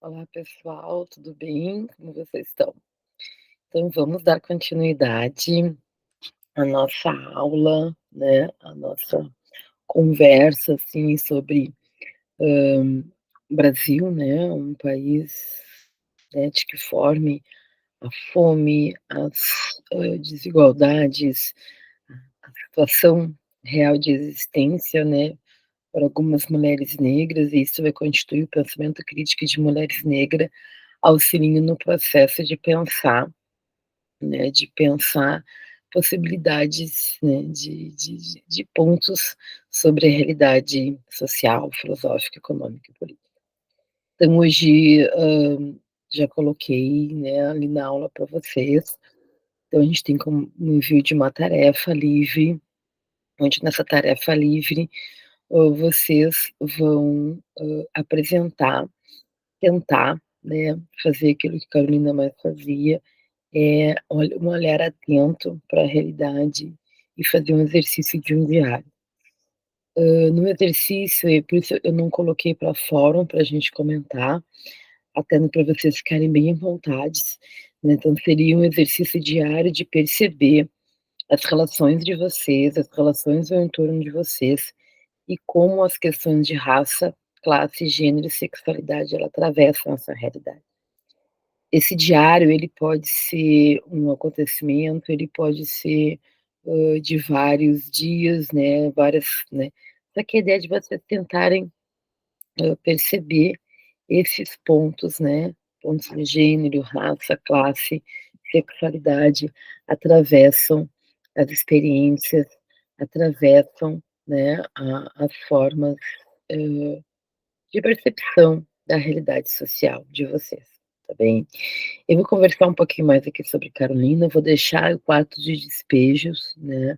Olá pessoal, tudo bem? Como vocês estão? Então vamos dar continuidade à nossa aula, né, à nossa conversa, assim, sobre, Brasil, né, um país, né, de que forme a fome, as, desigualdades, a situação real de existência, né, para algumas mulheres negras, e isso vai constituir o pensamento crítico de mulheres negras, auxiliando no processo de pensar possibilidades, né, de pontos sobre a realidade social, filosófica, econômica e política. Então hoje, já coloquei, né, ali na aula para vocês, então a gente tem como um envio de uma tarefa livre, onde nessa tarefa livre, vocês vão, apresentar, tentar, né, fazer aquilo que Carolina mais fazia, um olhar atento para a realidade e fazer um exercício de um diário. No exercício, e por isso eu não coloquei para fórum para a gente comentar, até para vocês ficarem bem à vontade, né, então seria um exercício diário de perceber as relações de vocês, as relações ao entorno de vocês e como as questões de raça, classe, gênero e sexualidade, ela atravessam essa realidade. Esse diário, ele pode ser um acontecimento, ele pode ser, de vários dias, né, várias, né, só que a ideia é de vocês tentarem, perceber esses pontos, né, pontos de gênero, raça, classe, sexualidade, atravessam as experiências, atravessam, né, a as formas, hã, de percepção da realidade social de vocês, tá bem? Eu vou conversar um pouquinho mais aqui sobre Carolina, vou deixar o quarto de despejos, né,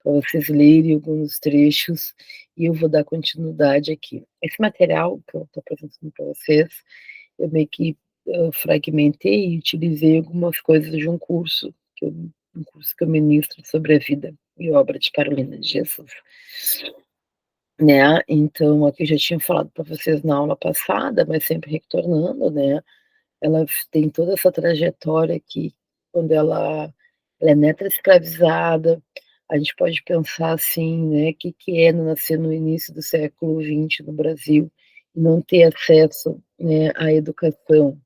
para vocês lerem alguns trechos e eu vou dar continuidade aqui. Esse material que eu estou apresentando para vocês, eu meio que, fragmentei e utilizei algumas coisas de um curso que eu ministro sobre a vida e obra de Carolina de Jesus, né. Então aqui eu já tinha falado para vocês na aula passada, mas sempre retornando, né, ela tem toda essa trajetória que quando ela é neta escravizada, a gente pode pensar assim, né, que é nascer no início do século XX no Brasil e não ter acesso, né, à educação,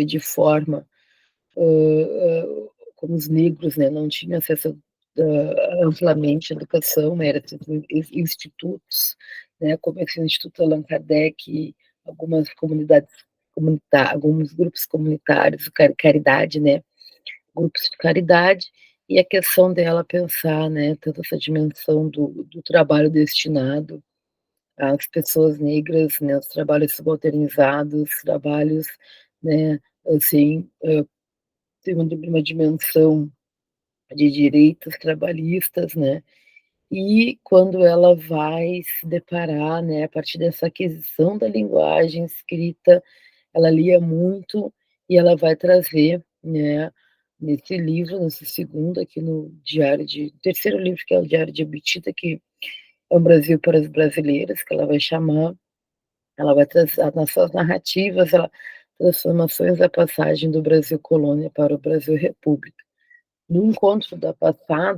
de forma, como os negros, né, não tinham acesso, amplamente à educação, era tudo institutos, né, como esse Instituto Allan Kardec, algumas comunidades alguns grupos comunitários, caridade, né, grupos de caridade, e a questão dela pensar, né, toda essa dimensão do trabalho destinado às pessoas negras, né, os trabalhos subalternizados, trabalhos, né, assim, tem uma dimensão de direitos trabalhistas, né, e quando ela vai se deparar, né, a partir dessa aquisição da linguagem escrita, ela lia muito e ela vai trazer, né, nesse livro, nesse segundo aqui no terceiro livro, que é o Diário de Abitida, que é um Brasil para as brasileiras, que ela vai chamar, ela vai trazer nas suas narrativas, transformações da passagem do Brasil colônia para o Brasil república. No encontro da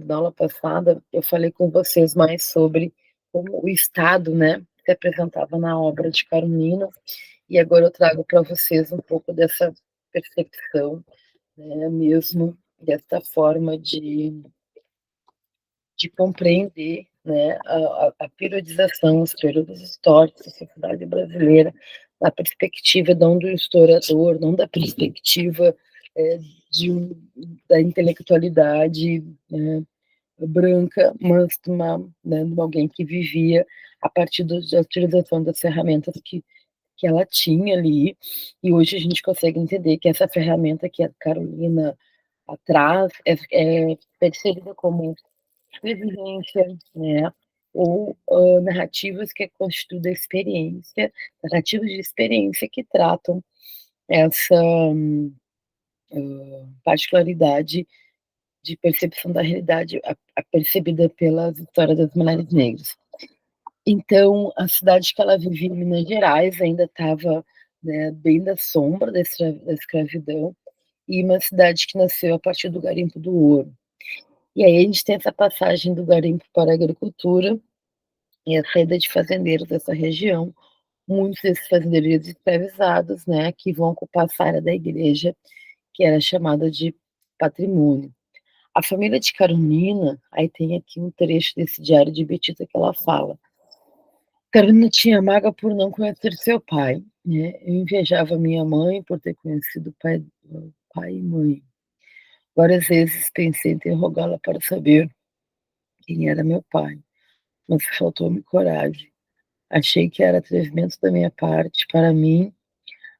aula passada, eu falei com vocês mais sobre como o Estado, né, se apresentava na obra de Carolina, e agora eu trago para vocês um pouco dessa percepção, né, mesmo dessa forma de compreender, né, a periodização, os períodos históricos da sociedade brasileira, da perspectiva não do historiador, não da perspectiva, eh, de um da intelectualidade, né, branca, mas de alguém que vivia a partir da utilização das ferramentas que ela tinha ali, e hoje a gente consegue entender que essa ferramenta que a Carolina traz é percebida como vivência, né, ou, narrativas que constituem da experiência, narrativas de experiência que tratam essa, particularidade de percepção da realidade a percebida pelas histórias das mulheres negras. Então, a cidade que ela vivia em Minas Gerais ainda estava né, bem da sombra da escravidão, e uma cidade que nasceu a partir do garimpo do ouro. E aí a gente tem essa passagem do garimpo para a agricultura e a saída de fazendeiros dessa região, muitos desses fazendeiros escravizados, né, que vão ocupar essa área da igreja, que era chamada de patrimônio. A família de Carolina, aí tem aqui um trecho desse diário de Betita que ela fala: Carolina tinha mágoa por não conhecer seu pai, né? Eu invejava minha mãe por ter conhecido pai e mãe. Várias vezes pensei em interrogá-la para saber quem era meu pai, mas faltou-me coragem. Achei que era atrevimento da minha parte. Para mim,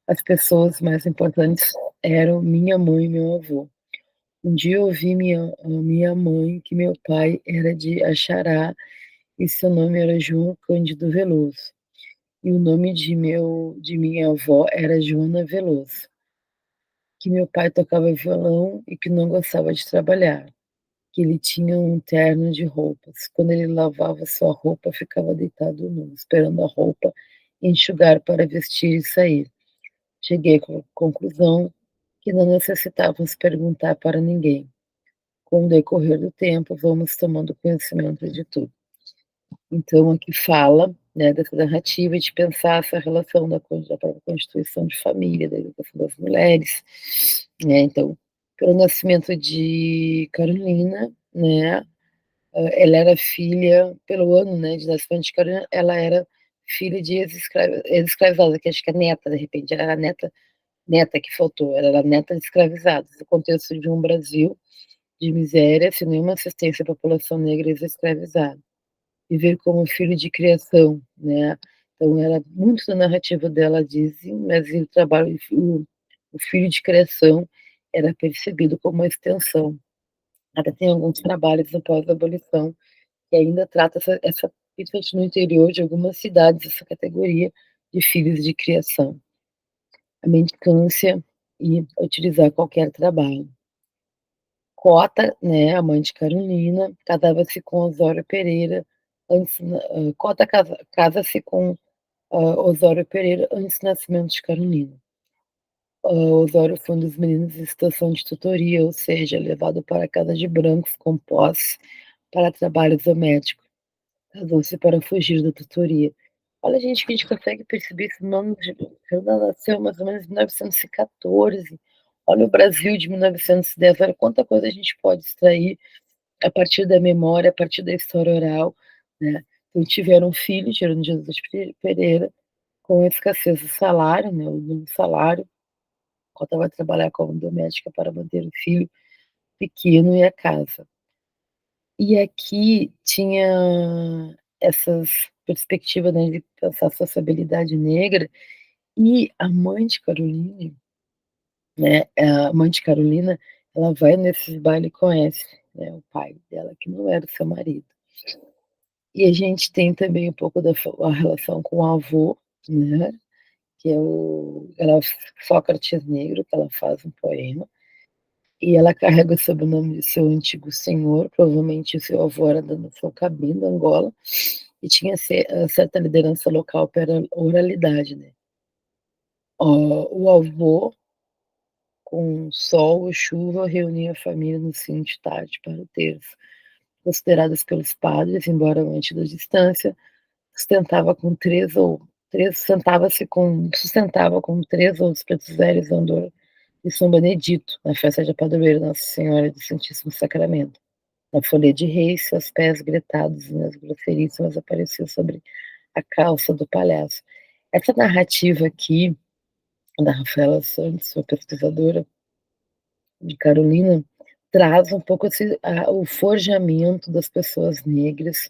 as pessoas mais importantes eram minha mãe e meu avô. Um dia ouvi minha mãe que meu pai era de Axará e seu nome era João Cândido Veloso. E o nome de minha avó era Joana Veloso, que meu pai tocava violão e que não gostava de trabalhar, que ele tinha um terno de roupas. Quando ele lavava sua roupa, ficava deitado nu, esperando a roupa enxugar para vestir e sair. Cheguei à conclusão que não necessitávamos perguntar para ninguém. Com o decorrer do tempo, vamos tomando conhecimento de tudo. Então, aqui fala, né, dessa narrativa de pensar essa relação da própria constituição de família, da educação das mulheres, né, então, pelo nascimento de Carolina, né, ela era filha, pelo ano, né, de nascimento de Carolina, ela era filha de ex-escravizada, que acho que é neta, de repente, ela era neta que faltou, ela era neta de escravizados, no contexto de um Brasil de miséria, sem nenhuma assistência à população negra ex-escravizada. Viver como filho de criação, né? Então, era muito da narrativa dela dizem, mas o trabalho, o filho de criação era percebido como uma extensão. Até tem alguns trabalhos no pós-abolição que ainda trata principalmente no interior de algumas cidades, essa categoria de filhos de criação. A mendicância e utilizar qualquer trabalho. Cota, né, a mãe de Carolina, casava-se com Osório Pereira, antes, Cota casa-se com Osório Pereira antes do nascimento de Carolina. Osório foi um dos meninos em situação de tutoria, ou seja, levado para a casa de brancos com posse para trabalho doméstico. Casou-se para fugir da tutoria. Olha, gente, que a gente consegue perceber esse nome de Carolina nasceu mais ou menos em 1914. Olha o Brasil de 1910, olha quanta coisa a gente pode extrair a partir da memória, a partir da história oral, né. Então tiveram um filho, Jerônimo Jesus Pereira, com a escassez do salário, né, o não salário, contava a trabalhar como doméstica para manter o filho pequeno e a casa. E aqui tinha essas perspectivas, né, de pensar a sociabilidade negra, e a mãe de Caroline, né, a mãe de Carolina, ela vai nesses bailes e conhece, né, o pai dela, que não era o seu marido. E a gente tem também um pouco da a relação com o avô, né, que é o ela Sócrates Negro, que ela faz um poema, e ela carrega o sobrenome de seu antigo senhor, provavelmente o seu avô era da nação Cabinda, Angola, e tinha certa liderança local pela oralidade, né. O avô, com sol ou chuva, reunia a família no sino de tarde para o terço. Consideradas pelos padres, embora amante da distância, sustentava com 3 ou 3 sustentava com 3 outros pretos velhos andor de São Benedito, na festa de padroeiro Nossa Senhora do Santíssimo Sacramento. Na folha de reis, seus pés gretados e nas grosseríssimas apareciam sobre a calça do palhaço. Essa narrativa aqui, da Rafaela Santos, uma pesquisadora de Carolina, traz um pouco o forjamento das pessoas negras,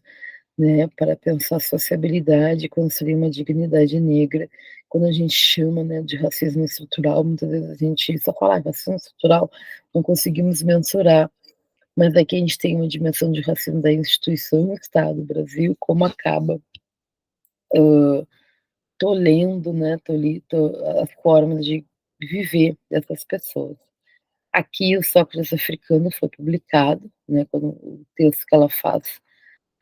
né, para pensar a sociabilidade, construir uma dignidade negra. Quando a gente chama, né, de racismo estrutural, muitas vezes a gente só fala: racismo estrutural", não conseguimos mensurar, mas aqui a gente tem uma dimensão de racismo da instituição Estado, Brasil, como acaba, tolhendo, né, as formas de viver dessas pessoas. Aqui o Sócrates africano foi publicado, né, quando o texto que ela faz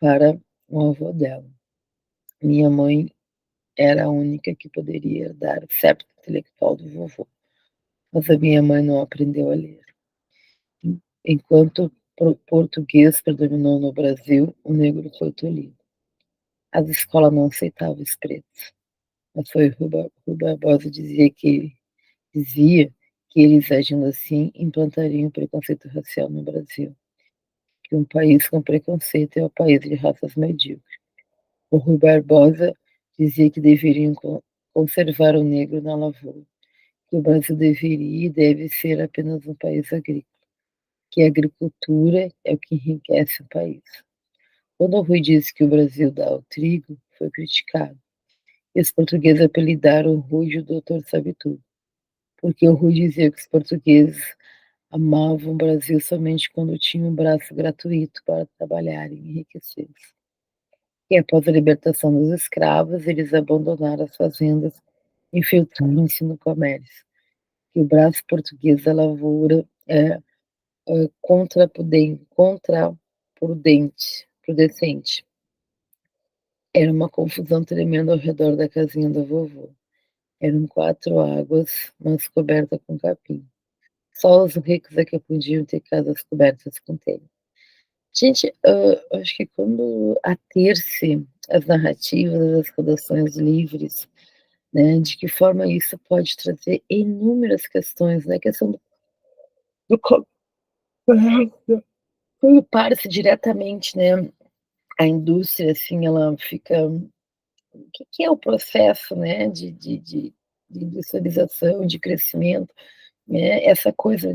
para o avô dela. Minha mãe era a única que poderia herdar o septo intelectual do vovô, mas a minha mãe não aprendeu a ler. Enquanto o português predominou no Brasil, o negro foi tolhido. As escolas não aceitavam os pretos, mas foi Rui Barbosa dizia que eles, agindo assim, implantariam o preconceito racial no Brasil, que um país com preconceito é o país de raças medíocres. O Rui Barbosa dizia que deveriam conservar o negro na lavoura, que o Brasil deveria e deve ser apenas um país agrícola, que a agricultura é o que enriquece o país. Quando o Rui disse que o Brasil dá o trigo, foi criticado. E os portugueses apelidaram o Rui de Doutor Sabe-Tudo, porque o Rui dizia que os portugueses amavam o Brasil somente quando tinham um braço gratuito para trabalharem e enriquecer-se. E após a libertação dos escravos, eles abandonaram as fazendas, infiltrando-se no comércio. E o braço português da lavoura contraprudente. Era uma confusão tremenda ao redor da casinha do vovô. Eram 4 águas, mas coberta com capim. Só os ricos é que podiam ter casas cobertas com telha. Gente, acho que quando ater-se as narrativas, as redações livres, né, de que forma isso pode trazer inúmeras questões, né, a questão do quando para-se diretamente, né, a indústria, assim, ela fica o que é o processo, né, de industrialização, de crescimento, né, essa coisa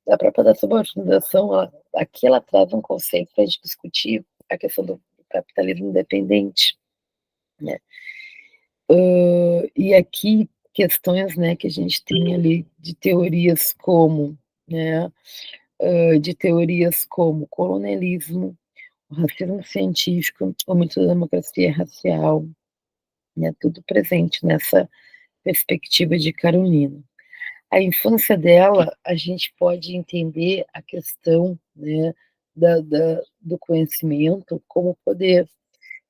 da própria da subordinação, aqui ela traz um conceito para a gente discutir a questão do capitalismo independente, né. E aqui questões, né, que a gente tem ali de teorias como, né, de teorias como coronelismo, o racismo científico, o mito da democracia racial, né, tudo presente nessa perspectiva de Carolina. A infância dela, a gente pode entender a questão, né, do conhecimento como poder.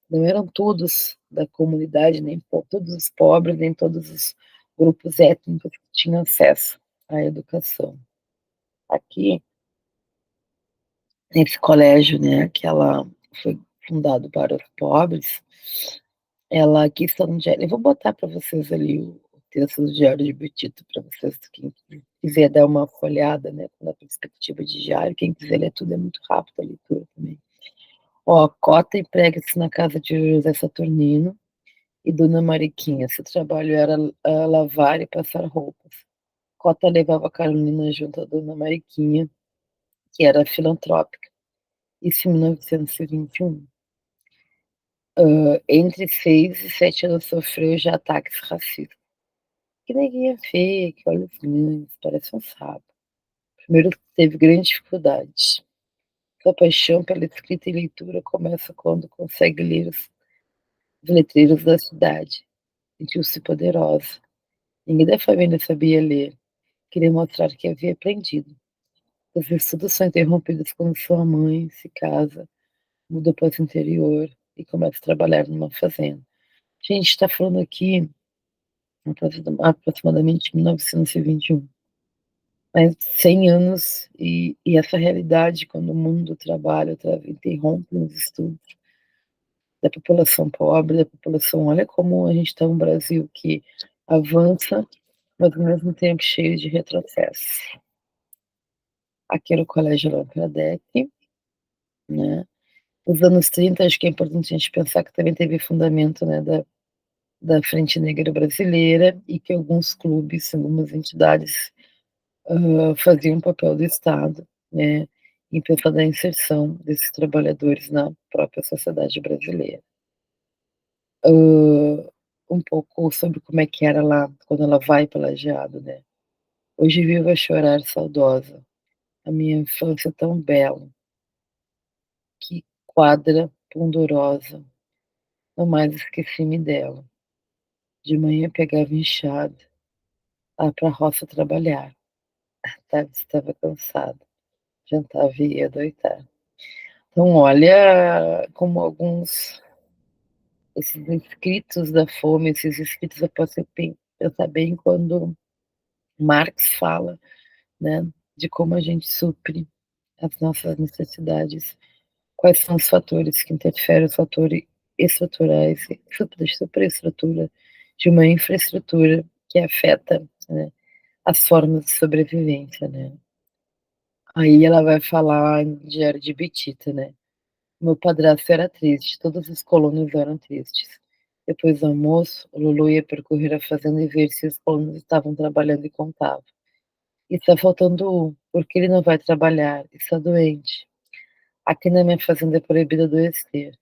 Não eram todos da comunidade, nem todos os pobres, nem todos os grupos étnicos que tinham acesso à educação. Aqui, nesse colégio, né, que ela foi fundado para os pobres, ela aqui está no diário. Eu vou botar para vocês ali o texto do Diário de Betito para vocês, quem quiser dar uma folhada, né, na perspectiva de diário, quem quiser ler tudo é muito rápido a leitura também. Ó, Cota emprega-se na casa de José Saturnino e Dona Mariquinha. Seu trabalho era lavar e passar roupas. Cota levava Carolina junto a Dona Mariquinha, que era filantrópica. Isso em 1921. Entre 6 e 7 anos sofreu já ataques racistas. Que neguinha feia, que olhos grandes, parece um sapo. Primeiro teve grande dificuldade. Sua paixão pela escrita e leitura começa quando consegue ler os letreiros da cidade. Sentiu-se poderosa. Ninguém da família sabia ler. Queria mostrar que havia aprendido. Os estudos são interrompidos quando sua mãe se casa, muda para o interior e começa a trabalhar numa fazenda. A gente está falando aqui aproximadamente 1921, mais 100 anos, e essa realidade, quando o mundo do trabalho interrompe os estudos da população pobre, da população. Olha como a gente está um Brasil que avança, mas ao mesmo tempo cheio de retrocesso. Aqui era o Colégio Allan Kardec, né? Nos anos 30, acho que é importante a gente pensar que também teve fundamento, né, da Frente Negra Brasileira e que alguns clubes, algumas entidades faziam o papel do Estado, né, em pensar na inserção desses trabalhadores na própria sociedade brasileira. Um pouco sobre como é que era lá quando ela vai para Lajeado, né. Hoje vivo a chorar saudosa, a minha infância tão bela, que quadra ponderosa, não mais esqueci-me dela. De manhã pegava enxada, lá para a roça trabalhar. À tarde estava cansada, jantava e ia deitar. Então olha como alguns esses escritos da fome, esses escritos eu posso pensar bem quando Marx fala, né, de como a gente supre as nossas necessidades, quais são os fatores que interferem, os fatores estruturais, superestrutura de uma infraestrutura que afeta, né, as formas de sobrevivência, né. Aí ela vai falar em Diário de Betita, né. Meu padrasto era triste, todos os colonos eram tristes. Depois do almoço, o Lulu ia percorrer a fazenda e ver se os colonos estavam trabalhando e contava. Está faltando um, porque ele não vai trabalhar, está doente. Aqui na minha fazenda é proibido adoecer.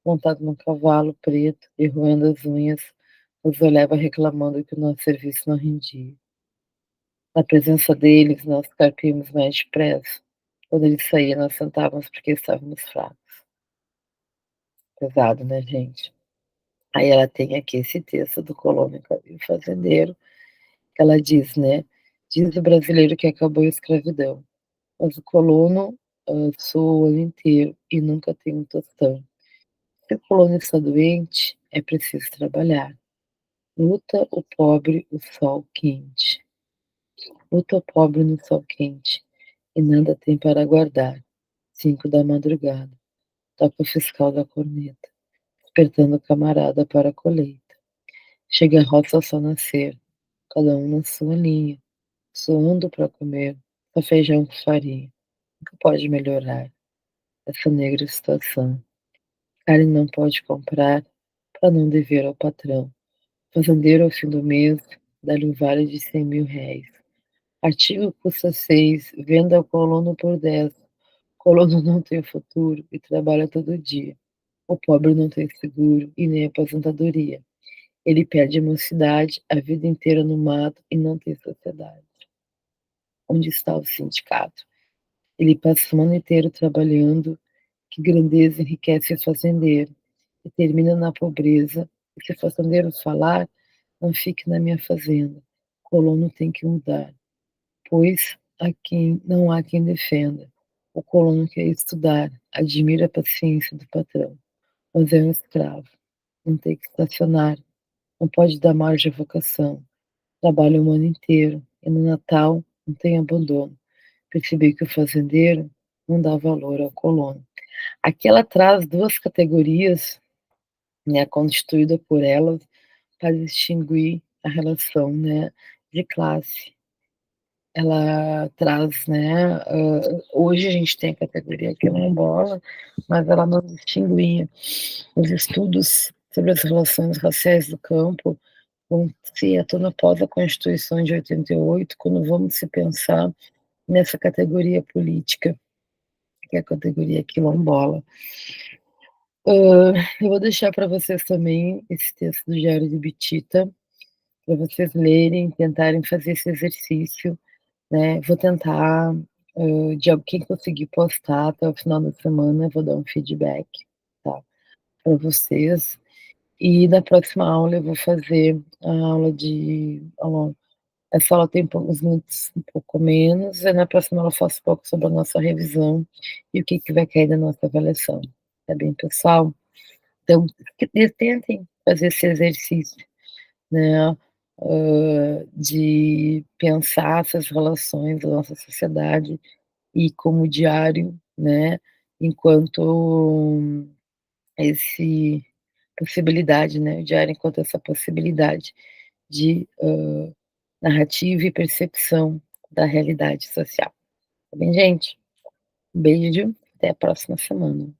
Montado num cavalo preto e roendo as unhas, nos olhava reclamando que o nosso serviço não rendia. Na presença deles, nós carpíamos mais depressa. Quando ele saía, nós sentávamos porque estávamos fracos. Pesado, né, gente? Aí ela tem aqui esse texto do Colônia e o Fazendeiro, que ela diz, né? Diz o brasileiro que acabou a escravidão, mas o colono sua o ano inteiro e nunca tem um tostão. Se o colono está doente, é preciso trabalhar. Luta o pobre o sol quente. Luta o pobre no sol quente, e nada tem para guardar. 5 da madrugada, toca o fiscal da corneta, despertando o camarada para a colheita. Chega a roça ao sol nascer, cada um na sua linha, suando para comer, só feijão com farinha. Nunca pode melhorar essa negra situação. Carne não pode comprar para não dever ao patrão. Fazendeiro ao fim do mês dá-lhe um vale de 100.000 réis. Artigo custa 6, venda ao colono por 10. Colono não tem futuro e trabalha todo dia. O pobre não tem seguro e nem aposentadoria. Ele perde a mocidade, a vida inteira no mato e não tem sociedade. Onde está o sindicato? Ele passa o ano inteiro trabalhando, que grandeza enriquece o fazendeiro, e termina na pobreza. E se o fazendeiro falar, não fique na minha fazenda. O colono tem que mudar, pois não há quem defenda. O colono quer estudar, admira a paciência do patrão, mas é um escravo. Não tem que estacionar, não pode dar margem à vocação. Trabalha o ano inteiro e no Natal não tem abandono. Percebi que o fazendeiro não dá valor ao colono. Aqui ela traz duas categorias, né, constituída por elas para distinguir a relação, né, de classe. Ela traz, né, hoje a gente tem a categoria quilombola, mas ela não distinguia. Os estudos sobre as relações raciais do campo vão se à tona após a Constituição de 88, quando vamos se pensar nessa categoria política, que é a categoria quilombola. Eu vou deixar para vocês também esse texto do Diário de Bitita, para vocês lerem, tentarem fazer esse exercício, né? Vou tentar, de quem conseguir postar até o final da semana, vou dar um feedback, tá? Para vocês. E na próxima aula eu vou fazer a aula. Essa aula tem uns minutos um pouco menos, e na próxima aula eu faço um pouco sobre a nossa revisão e o que vai cair da nossa avaliação. Tá bem, pessoal? Então, tentem fazer esse exercício, né, de pensar essas relações da nossa sociedade e como diário, né, enquanto esse possibilidade, né, o diário enquanto essa possibilidade de, narrativa e percepção da realidade social. Tá bem, gente? Um beijo, até a próxima semana.